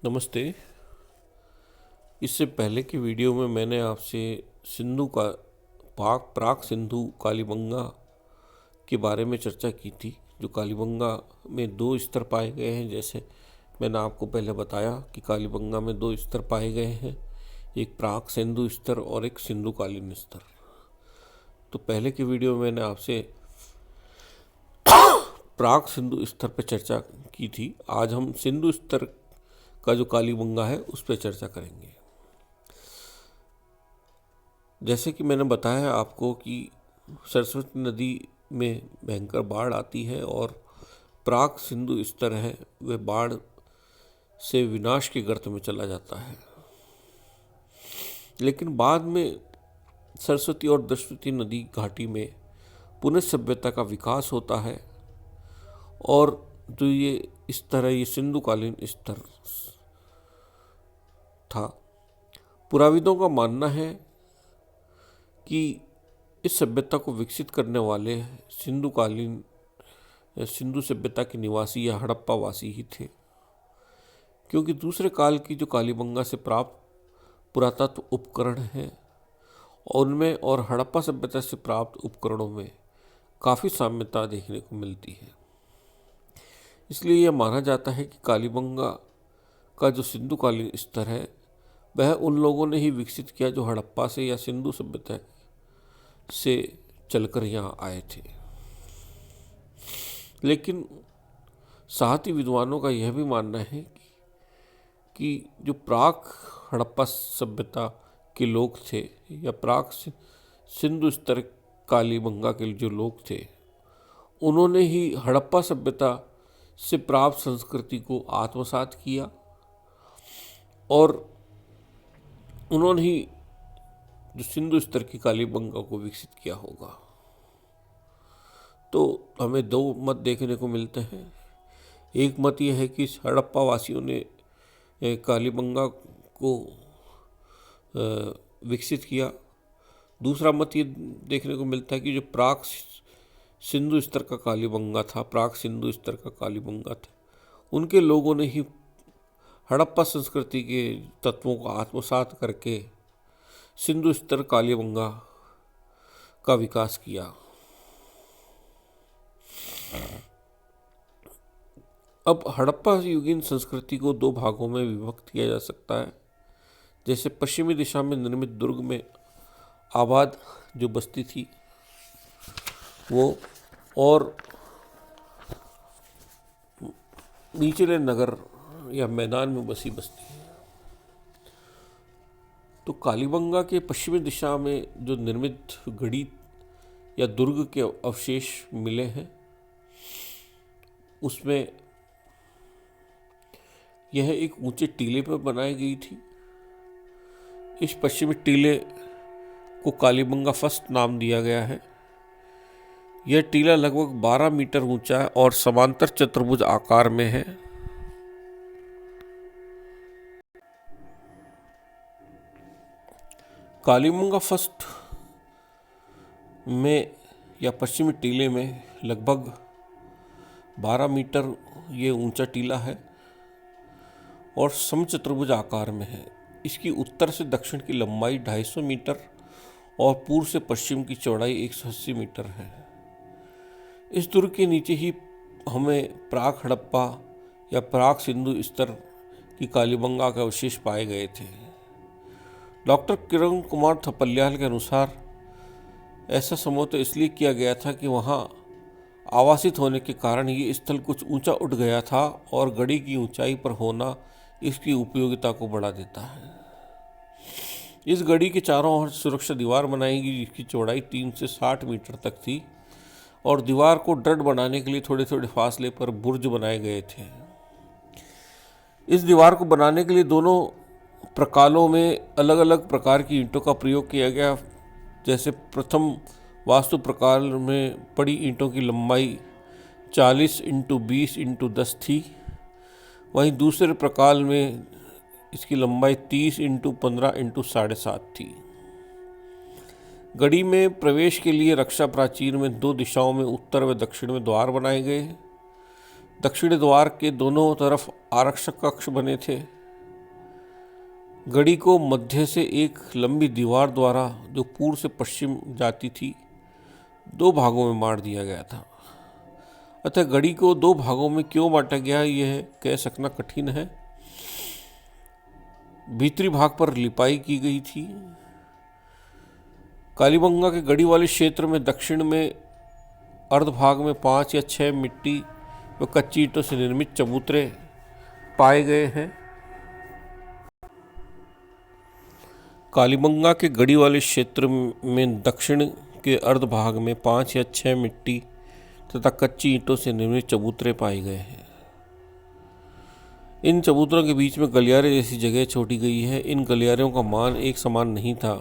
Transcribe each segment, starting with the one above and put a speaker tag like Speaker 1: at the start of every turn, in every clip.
Speaker 1: नमस्ते। इससे पहले की वीडियो में मैंने आपसे सिंधु का प्राक सिंधु कालीबंगा के बारे में चर्चा की थी। जो कालीबंगा में दो स्तर पाए गए हैं, जैसे मैंने आपको पहले बताया कि कालीबंगा में दो स्तर पाए गए हैं, एक प्राक सिंधु स्तर और एक सिंधु कालीन स्तर। तो पहले की वीडियो में मैंने आपसे प्राक सिंधु स्तर पर चर्चा की थी। आज हम सिंधु स्तर का जो कालीबंगा है उस पर चर्चा करेंगे। जैसे कि मैंने बताया आपको कि सरस्वती नदी में भयंकर बाढ़ आती है और प्राक सिंधु स्तर है वह बाढ़ से विनाश के गर्त में चला जाता है। लेकिन बाद में सरस्वती और दशवती नदी घाटी में पुनः सभ्यता का विकास होता है और जो ये स्तर है, ये सिंधु कालीन स्तर था। पुराविदों का मानना है कि इस सभ्यता को विकसित करने वाले सिंधु सभ्यता के निवासी या हड़प्पा वासी ही थे, क्योंकि दूसरे काल की जो कालीबंगा से प्राप्त पुरातत्व उपकरण हैं उनमें और हड़प्पा सभ्यता से प्राप्त उपकरणों में काफ़ी साम्यता देखने को मिलती है। इसलिए यह माना जाता है कि कालीबंगा का जो सिंधु कालीन स्तर है वह उन लोगों ने ही विकसित किया जो हड़प्पा से या सिंधु सभ्यता से चलकर यहाँ आए थे। लेकिन साथ ही विद्वानों का यह भी मानना है कि जो प्राक हड़प्पा सभ्यता के लोग थे या प्राक सिंधु स्तर कालीबंगा के जो लोग थे, उन्होंने ही हड़प्पा सभ्यता से प्राप्त संस्कृति को आत्मसात किया और उन्होंने ही जो सिंधु स्तर की कालीबंगा को विकसित किया होगा। तो हमें दो मत देखने को मिलते हैं। एक मत यह है कि हड़प्पा वासियों ने कालीबंगा को विकसित किया। दूसरा मत ये देखने को मिलता है कि जो प्राक सिंधु स्तर का कालीबंगा था, प्राक सिंधु स्तर का कालीबंगा था, उनके लोगों ने ही हड़प्पा संस्कृति के तत्वों को आत्मसात करके सिंधु स्तर कालीबंगा का विकास किया। अब हड़प्पा युगीन संस्कृति को दो भागों में विभक्त किया जा सकता है। जैसे पश्चिमी दिशा में निर्मित दुर्ग में आबाद जो बस्ती थी वो, और निचले नगर या मैदान में बसी बस्ती है। तो कालीबंगा के पश्चिमी दिशा में जो निर्मित गढ़ी या दुर्ग के अवशेष मिले हैं उसमें यह एक ऊंचे टीले पर बनाई गई थी। इस पश्चिमी टीले को कालीबंगा फर्स्ट नाम दिया गया है। यह टीला लगभग 12 मीटर ऊंचा है और समांतर चतुर्भुज आकार में है। कालीबंगा फर्स्ट में या पश्चिमी टीले में लगभग 12 मीटर ये ऊंचा टीला है और समचतुर्भुज आकार में है। इसकी उत्तर से दक्षिण की लंबाई 250 मीटर और पूर्व से पश्चिम की चौड़ाई 180 मीटर है। इस दुर्ग के नीचे ही हमें प्राक हड़प्पा या प्राक सिंधु स्तर की कालीबंगा के अवशेष पाए गए थे। डॉक्टर किरण कुमार थपलियाल के अनुसार ऐसा समूह तो इसलिए किया गया था कि वहाँ आवासित होने के कारण ये स्थल कुछ ऊंचा उठ गया था और गढ़ी की ऊंचाई पर होना इसकी उपयोगिता को बढ़ा देता है। इस गढ़ी के चारों ओर सुरक्षा दीवार बनाई गई जिसकी चौड़ाई 3 से 60 मीटर तक थी और दीवार को दृढ़ बनाने के लिए थोड़े थोड़े फासले पर बुर्ज बनाए गए थे। इस दीवार को बनाने के लिए दोनों प्रकालों में अलग अलग प्रकार की ईंटों का प्रयोग किया गया। जैसे प्रथम वास्तु प्रकार में पड़ी ईंटों की लंबाई 40 × 20 × 10 थी, वहीं दूसरे प्रकार में इसकी लंबाई 30 × 15 × 7.5 थी। गढ़ी में प्रवेश के लिए रक्षा प्राचीर में दो दिशाओं में उत्तर व दक्षिण में द्वार बनाए गए। दक्षिणी द्वार के दोनों तरफ आरक्षक कक्ष बने थे। गढ़ी को मध्य से एक लंबी दीवार द्वारा, जो पूर्व से पश्चिम जाती थी, 2 भागों में बांट दिया गया था। अतः गढ़ी को 2 भागों में क्यों बांटा गया, यह कह सकना कठिन है। भीतरी भाग पर लिपाई की गई थी। कालीबंगा के गढ़ी वाले क्षेत्र में दक्षिण में अर्धभाग में 5 या 6 मिट्टी व कच्ची ईंटों से निर्मित चबूतरे पाए गए हैं। कालीबंगा के गढ़ी वाले क्षेत्र में दक्षिण के अर्धभाग में 5 या 6 मिट्टी तथा कच्ची ईंटों से निर्मित चबूतरे पाए गए हैं। इन चबूतरों के बीच में गलियारे जैसी जगह छोड़ी गई है। इन गलियारों का मान एक समान नहीं था।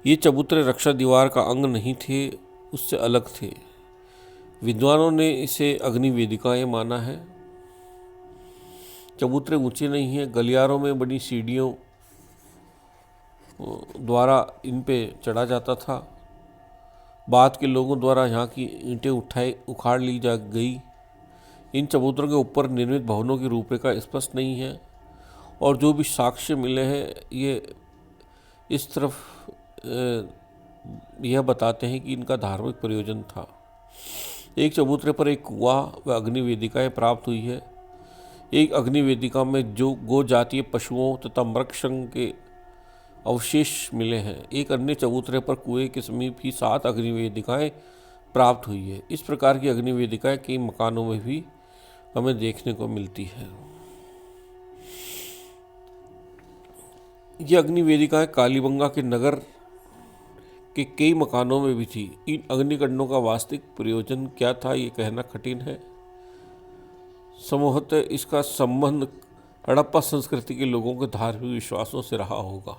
Speaker 1: ये चबूतरे रक्षा दीवार का अंग नहीं थे, उससे अलग थे। विद्वानों ने इसे अग्नि वेदिकाएं माना है। चबूतरे ऊंचे नहीं हैं। गलियारों में बनी सीढ़ियों द्वारा इन पे चढ़ा जाता था। बाद के लोगों द्वारा यहाँ की ईंटें उखाड़ ली जा गई। इन चबूतरों के ऊपर निर्मित भवनों की रूपरेखा स्पष्ट नहीं है और जो भी साक्ष्य मिले हैं ये इस तरफ यह बताते हैं कि इनका धार्मिक प्रयोजन था। एक चबूतरे पर एक कुआं व अग्नि वेदिकाएं प्राप्त हुई है। एक अग्नि वेदिका में जो गो जातीय पशुओं तथा मृगशंग के अवशेष मिले हैं। एक अन्य चबूतरे पर कुएं के समीप ही 7 अग्नि वेदिकाएं प्राप्त हुई है। इस प्रकार की अग्नि वेदिकाएं कई मकानों में भी हमें देखने को मिलती है। ये अग्नि वेदिकाएं कालीबंगा के नगर के कई मकानों में भी थी। इन अग्निकुंडों का वास्तविक प्रयोजन क्या था, ये कहना कठिन है। संभवतः इसका संबंध हड़प्पा संस्कृति के लोगों के धार्मिक विश्वासों से रहा होगा।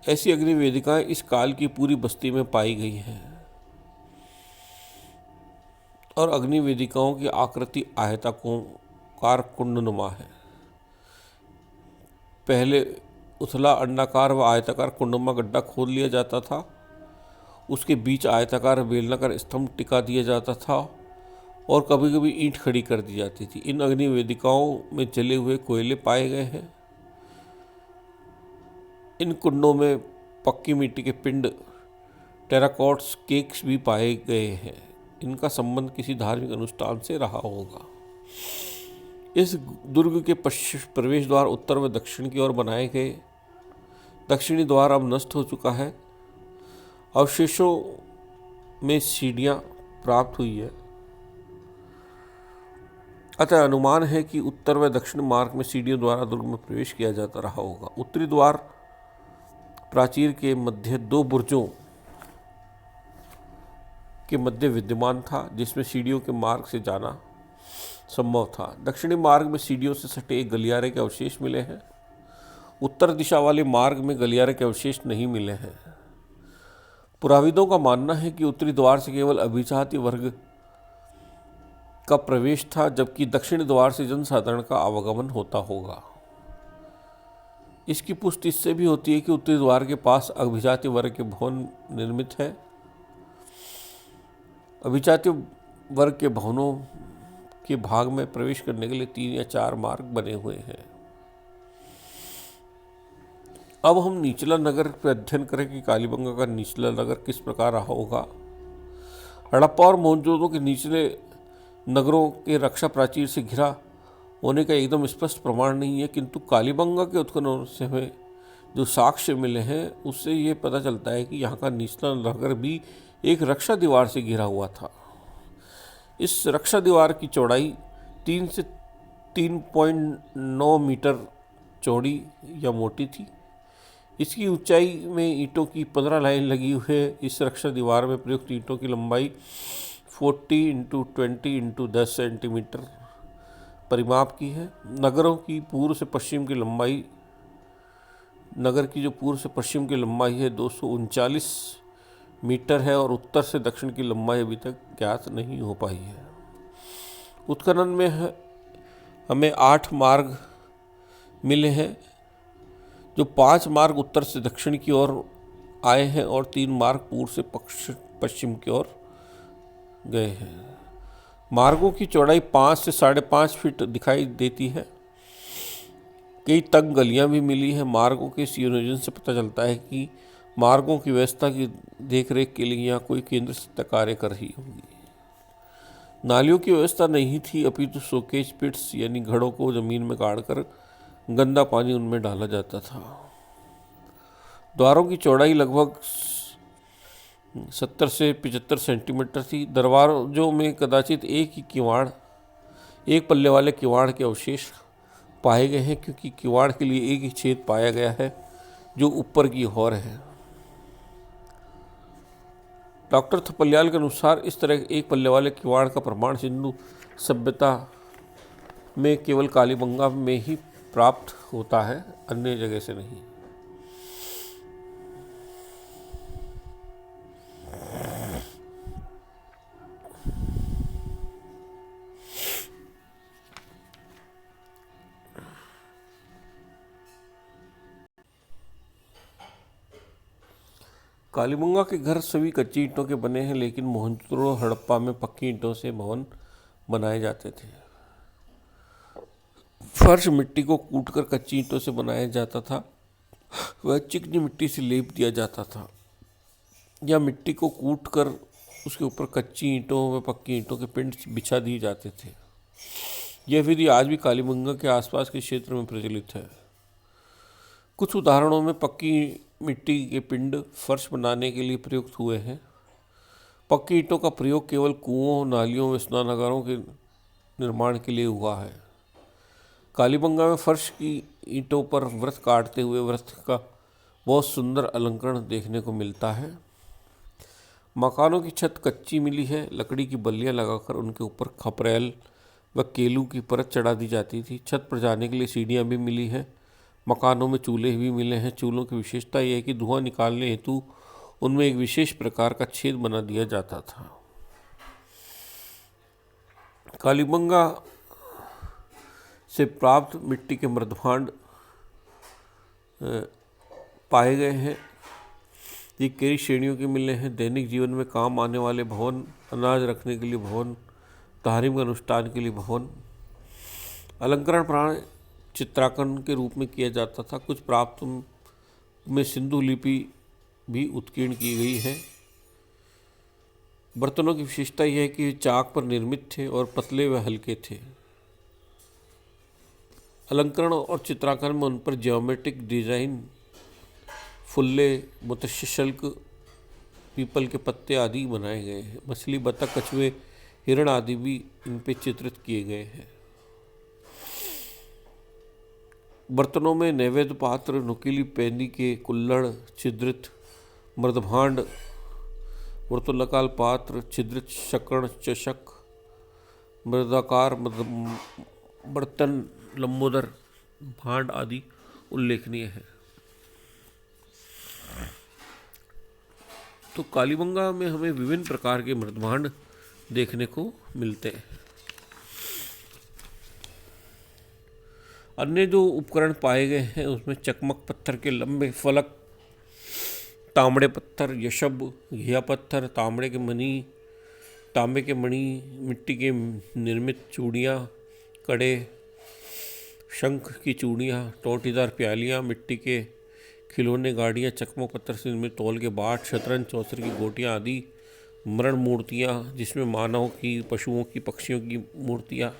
Speaker 1: ऐसी अग्नि वेदिकाएं इस काल की पूरी बस्ती में पाई गई हैं और अग्नि वेदिकाओं की आकृति आयताकार कुंडनुमा है। पहले उथला अंडाकार व आयताकार कुंडनुमा गड्ढा खोद लिया जाता था। उसके बीच आयताकार बेलनाकार स्तंभ टिका दिया जाता था और कभी कभी ईंट खड़ी कर दी जाती थी। इन अग्नि वेदिकाओं में जले हुए कोयले पाए गए हैं। इन कुंडों में पक्की मिट्टी के पिंड, टेराकॉट्स केक्स भी पाए गए हैं। इनका संबंध किसी धार्मिक अनुष्ठान से रहा होगा। इस दुर्ग के प्रवेश द्वार उत्तर व दक्षिण की ओर बनाए गए। दक्षिणी द्वार अब नष्ट हो चुका है। अवशेषों में सीढ़ियां प्राप्त हुई है। अतः अनुमान है कि उत्तर व दक्षिण मार्ग में सीढ़ियों द्वारा दुर्ग में प्रवेश किया जाता रहा होगा। उत्तरी द्वार प्राचीर के मध्य 2 बुर्जों के मध्य विद्यमान था, जिसमें सीढ़ियों के मार्ग से जाना संभव था। दक्षिणी मार्ग में सीढ़ियों से सटे एक गलियारे के अवशेष मिले हैं। उत्तर दिशा वाले मार्ग में गलियारे के अवशेष नहीं मिले हैं। पुराविदों का मानना है कि उत्तरी द्वार से केवल अभिजाति वर्ग का प्रवेश था, जबकि दक्षिण द्वार से जनसाधारण का आवागमन होता होगा। इसकी पुष्टि इससे भी होती है कि उत्तरी द्वार के पास अभिजाति वर्ग के भवन निर्मित है। अभिजाति वर्ग के भवनों के भाग में प्रवेश करने के लिए 3 या 4 मार्ग बने हुए हैं। अब हम निचला नगर पर अध्ययन करें कि कालीबंगा का निचला नगर किस प्रकार रहा होगा। हड़प्पा और मोहनजोदड़ो के निचले नगरों के रक्षा प्राचीर से घिरा होने का एकदम स्पष्ट प्रमाण नहीं है, किंतु कालीबंगा के उत्खननों से हमें जो साक्ष्य मिले हैं उससे ये पता चलता है कि यहाँ का निचला नगर भी एक रक्षा दीवार से घिरा हुआ था। इस रक्षा दीवार की चौड़ाई 3 से 3.9 मीटर चौड़ी या मोटी थी। इसकी ऊंचाई में ईंटों की 15 लाइन लगी हुई है। इस रक्षा दीवार में प्रयुक्त ईंटों की लंबाई 40 × 20 × 10 सेंटीमीटर परिमाप की है। नगर की जो पूर्व से पश्चिम की लंबाई है 239 मीटर है और उत्तर से दक्षिण की लंबाई अभी तक ज्ञात नहीं हो पाई है। उत्खनन में हमें 8 मार्ग मिले हैं, जो 5 मार्ग उत्तर से दक्षिण की ओर आए हैं और 3 मार्ग पूर्व से पश्चिम की ओर गए हैं। मार्गों की चौड़ाई 5 से 5.5 फीट दिखाई देती है कई तंग गलियां भी मिली हैं। मार्गों के संयोजन से पता चलता है कि मार्गों की व्यवस्था की देखरेख के लिए यहाँ कोई केंद्र सत्ता कार्य कर रही होगी। नालियों की व्यवस्था नहीं थी, अपितु सोकेज पिट्स यानी घड़ों को जमीन में गाड़कर गंदा पानी उनमें डाला जाता था। द्वारों की चौड़ाई लगभग 70 से 75 सेंटीमीटर थी। दरवाजों में कदाचित एक पल्ले वाले किवाड़ के अवशेष पाए गए हैं, क्योंकि किवाड़ के लिए एक ही छेद पाया गया है जो ऊपर की ओर है। डॉक्टर थपलियाल के अनुसार इस तरह एक पल्ले वाले किवाड़ का प्रमाण सिंधु सभ्यता में केवल कालीबंगा में ही प्राप्त होता है, अन्य जगह से नहीं। कालीबंगा के घर सभी कच्ची ईंटों के बने हैं, लेकिन मोहनजोदड़ो हड़प्पा में पक्की ईंटों से भवन बनाए जाते थे। फर्श मिट्टी को कूटकर कच्ची ईंटों से बनाया जाता था, वह चिकनी मिट्टी से लेप दिया जाता था, या मिट्टी को कूटकर उसके ऊपर कच्ची ईंटों व पक्की ईंटों के पिंड बिछा दिए जाते थे। यह विधि आज भी कालीबंगा के आसपास के क्षेत्र में प्रचलित है। कुछ उदाहरणों में पक्की मिट्टी के पिंड फर्श बनाने के लिए प्रयुक्त हुए हैं। पक्की ईंटों का प्रयोग केवल कुओं, नालियों व स्नानागारों के निर्माण के लिए हुआ है। कालीबंगा में फर्श की ईंटों पर वृत्त काटते हुए वृत्त का बहुत सुंदर अलंकरण देखने को मिलता है। मकानों की छत कच्ची मिली है। लकड़ी की बल्लियां लगाकर उनके ऊपर खपरेल व केलू की परत चढ़ा दी जाती थी। छत पर जाने के लिए सीढ़ियां भी मिली है। मकानों में चूल्हे भी मिले हैं। चूल्हों की विशेषता यह है कि धुआं निकालने हेतु उनमें एक विशेष प्रकार का छेद बना दिया जाता था। कालीबंगा से प्राप्त मिट्टी के मृदभांड पाए गए हैं। ये कई श्रेणियों के मिले हैं। दैनिक जीवन में काम आने वाले भवन, अनाज रखने के लिए भवन, धार्मिक अनुष्ठान के लिए भवन। अलंकरण प्राण चित्रांकन के रूप में किया जाता था। कुछ प्राप्त में सिंधु लिपि भी उत्कीर्ण की गई है। बर्तनों की विशेषता यह है कि चाक पर निर्मित थे और पतले व हल्के थे। अलंकरण और चित्रांकन में उन पर ज्योमेट्रिक डिजाइन, फुल्ले, मत्स्य शल्क, पीपल के पत्ते आदि बनाए गए हैं। मछली, बतख, कछुए, हिरण आदि भी इन पे चित्रित किए गए हैं। बर्तनों में नैवेद्य पात्र, नुकीली पेंदी के कुल्हड़, छिद्रित मृदभांड, वर्तुलाकार पात्र, छिद्रित शक्कड़, चषक, मृदाकार बर्तन, लंबोदर भांड आदि उल्लेखनीय है। तो कालीबंगा में हमें विभिन्न प्रकार के मृदभांड देखने को मिलते हैं। अन्य जो उपकरण पाए गए हैं उसमें चकमक पत्थर के लंबे फलक, तांबड़े पत्थर, यशब, घिया पत्थर, तांबे के मणि, मिट्टी के निर्मित चूड़ियाँ, कड़े, शंख की चूड़ियाँ, टोटीदार प्यालियाँ, मिट्टी के खिलौने, गाड़ियाँ, चकमक पत्थर से निर्मित तौल के बाट, शतरंज, चौसर की गोटियाँ आदि मरण मूर्तियाँ, जिसमें मानव की, पशुओं की, पक्षियों की मूर्तियाँ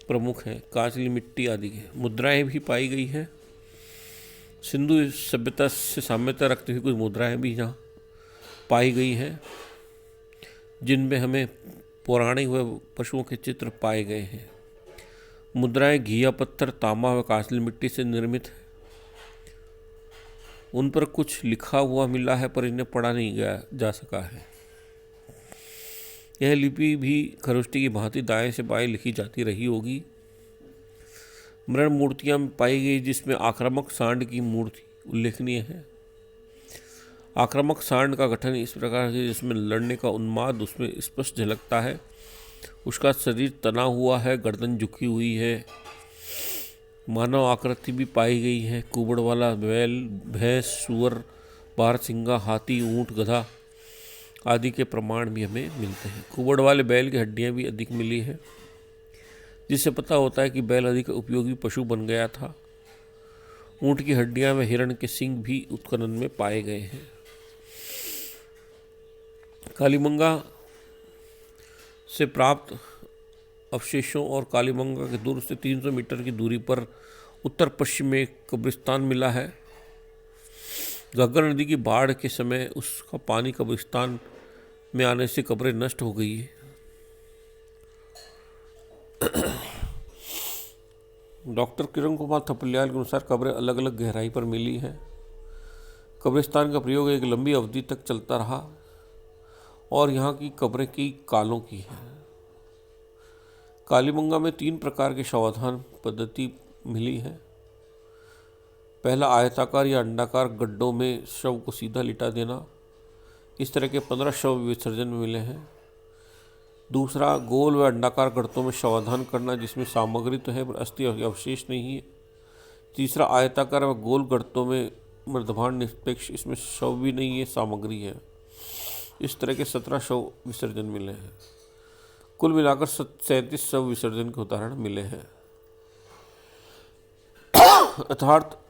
Speaker 1: प्रमुख हैं, कांचली मिट्टी आदि है। मुद्राएं भी पाई गई हैं। सिंधु सभ्यता से साम्यता रखती हुई कुछ मुद्राएं भी यहाँ पाई गई हैं, जिनमें हमें पौराणिक व पशुओं के चित्र पाए गए हैं। मुद्राएं घिया पत्थर, तांबा व कांचली मिट्टी से निर्मित है। उन पर कुछ लिखा हुआ मिला है, पर इन्हें पढ़ा नहीं जा सका है। यह लिपि भी खरोष्टी की भांति दाएं से बाएं लिखी जाती रही होगी। मृण मूर्तियां पाई गई, जिसमें आक्रामक सांड की मूर्ति उल्लेखनीय है। आक्रामक सांड का गठन इस प्रकार है जिसमें लड़ने का उन्माद उसमें स्पष्ट झलकता है। उसका शरीर तना हुआ है, गर्दन झुकी हुई है। मानव आकृति भी पाई गई है। कुबड़ वाला बैल, भैंस, सूअर, बारहसिंगा, हाथी, ऊंट, गधा आदि के प्रमाण भी हमें मिलते हैं। कुबड़ वाले बैल की हड्डियां भी अधिक मिली है। जिससे पता होता है कि बैल अधिक उपयोगी पशु बन गया था। ऊंट की हड्डियां में हिरण के सींग भी उत्खनन में पाए गए हैं। कालीबंगा से प्राप्त अवशेषों और कालीबंगा के दूर से 300 मीटर की दूरी पर उत्तर पश्चिम में एक कब्रिस्तान मिला है। घग्गर नदी की बाढ़ के समय उसका पानी कब्रिस्तान में आने से कब्रें नष्ट हो गई है। डॉक्टर किरण कुमार थपलियाल के अनुसार कब्रें अलग अलग गहराई पर मिली हैं। कब्रिस्तान का प्रयोग एक लंबी अवधि तक चलता रहा और यहाँ की कब्रें कई कालों की हैं। कालीबंगा में 3 प्रकार के शवाधान पद्धति मिली है। पहला, आयताकार या अंडाकार गड्ढों में शव को सीधा लिटा देना। इस तरह के 15 शव विसर्जन में मिले हैं। दूसरा, गोल व अंडाकार गर्तों में शवाधान करना जिसमें सामग्री तो है पर अस्थि अवशेष नहीं है। तीसरा, आयताकार व गोल गर्तों में मर्दभांड निरपेक्ष, इसमें शव भी नहीं है, सामग्री है। इस तरह के 17 शव विसर्जन मिले हैं। कुल मिलाकर 37 शव विसर्जन के उदाहरण मिले हैं। अर्थात